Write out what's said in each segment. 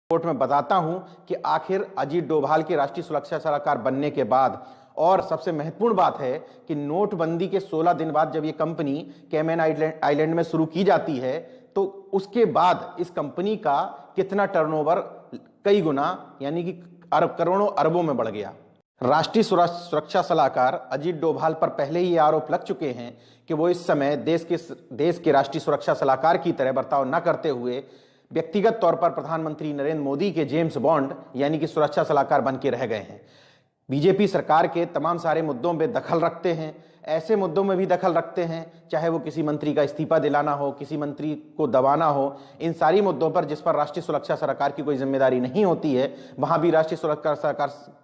Report में बताता हूं कि आखिर अजीत डोभाल के राष्ट्रीय सुरक्षा सलाहकार बनने के बाद, और सबसे महत्वपूर्ण बात है कि नोटबंदी के 16 दिन बाद जब ये कंपनी कैमन आइलैंड में शुरू की जाती है तो उसके बाद इस कंपनी का कितना टर्नओवर कई गुना यानी कि करोड़ों अरबों में बढ़ गया। राष्ट्रीय सुरक्षा सलाहकार अजीत डोभाल पर पहले ही आरोप लग चुके हैं कि वो इस समय देश के राष्ट्रीय सुरक्षा सलाहकार की तरह बर्ताव न करते हुए व्यक्तिगत तौर पर प्रधानमंत्री नरेंद्र मोदी के जेम्स बॉन्ड यानी कि सुरक्षा सलाहकार बन के रह गए हैं। बीजेपी सरकार के तमाम सारे मुद्दों में दखल रखते हैं, ऐसे मुद्दों में भी दखल रखते हैं चाहे वो किसी मंत्री का इस्तीफा दिलाना हो, किसी मंत्री को दबाना हो, इन सारी मुद्दों पर जिस पर राष्ट्रीय सुरक्षा सलाहकार की कोई जिम्मेदारी नहीं होती है वहां भी राष्ट्रीय सुरक्षा सलाहकार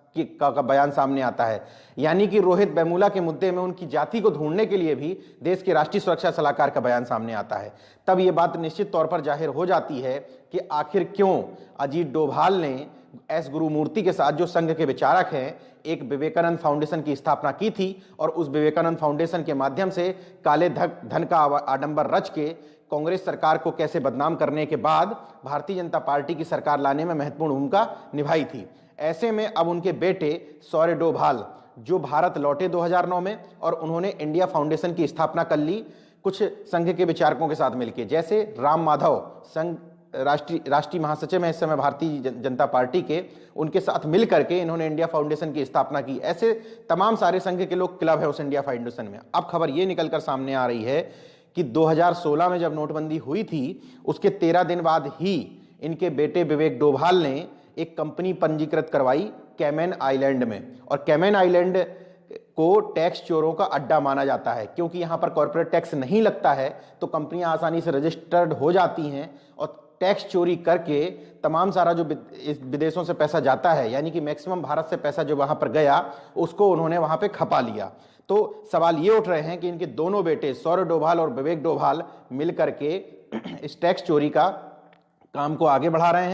का बयान सामने आता है। यानी कि रोहित वेमुला के मुद्दे में उनकी जाति को ढूंढने के लिए भी देश के राष्ट्रीय सुरक्षा सलाहकार का बयान सामने आता है। तब यह बात निश्चित तौर पर जाहिर हो जाती है कि आखिर क्यों अजीत डोभाल ने एस गुरुमूर्ति के साथ, जो संघ के विचारक हैं, एक विवेकानंद फाउंडेशन की स्थापना की थी और उस विवेकानंद फाउंडेशन के माध्यम से काले धन का आडंबर रच के कांग्रेस सरकार को कैसे बदनाम करने के बाद भारतीय जनता पार्टी की सरकार लाने में महत्वपूर्ण भूमिका निभाई थी। ऐसे में अब उनके बेटे शौर्य डोभाल जो भारत लौटे 2009 में और उन्होंने इंडिया फाउंडेशन की स्थापना कर ली कुछ संघ के विचारकों के साथ मिलकर, जैसे राम माधव संघ राष्ट्रीय महासचिव हैं इस समय भारतीय जनता पार्टी के, उनके साथ मिलकर के इन्होंने इंडिया फाउंडेशन की स्थापना की। ऐसे तमाम सारे संघ के लोग क्लब है उस इंडिया फाउंडेशन में। अब खबर ये निकलकर सामने आ रही है कि 2016 में जब नोटबंदी हुई थी उसके 13 दिन बाद ही इनके बेटे विवेक डोभाल ने एक कंपनी पंजीकृत करवाई कैमन आइलैंड में, और कैमन आइलैंड को टैक्स चोरों का अड्डा माना जाता है क्योंकि यहां पर कॉर्पोरेट टैक्स नहीं लगता है, तो कंपनियां आसानी से रजिस्टर्ड हो जाती हैं और टैक्स चोरी करके तमाम सारा जो विदेशों से पैसा जाता है, यानी कि मैक्सिमम भारत से पैसा जो वहां पर गया उसको उन्होंने वहां पे खपा लिया। तो सवाल ये उठ रहे हैं कि इनके दोनों बेटे शौर्य डोभाल और विवेक डोभाल मिलकर के इस टैक्स चोरी का काम को आगे बढ़ा रहे हैं।